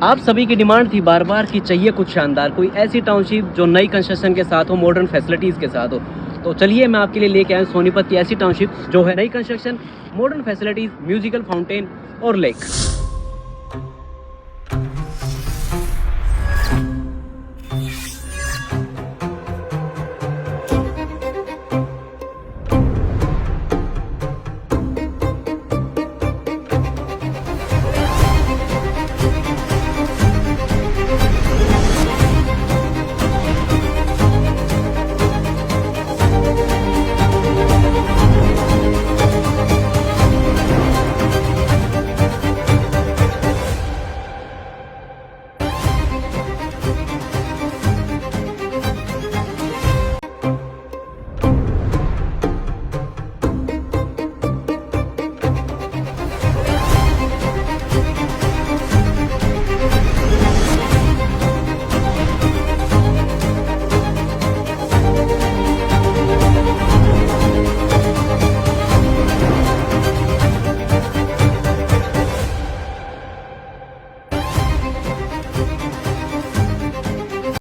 आप सभी की डिमांड थी बार बार कि चाहिए कुछ शानदार, कोई ऐसी टाउनशिप जो नई कंस्ट्रक्शन के साथ हो, मॉडर्न फैसिलिटीज़ के साथ हो। तो चलिए मैं आपके लिए लेके आया हूँ सोनीपत की ऐसी टाउनशिप जो है नई construction, modern facilities, musical fountain और लेक।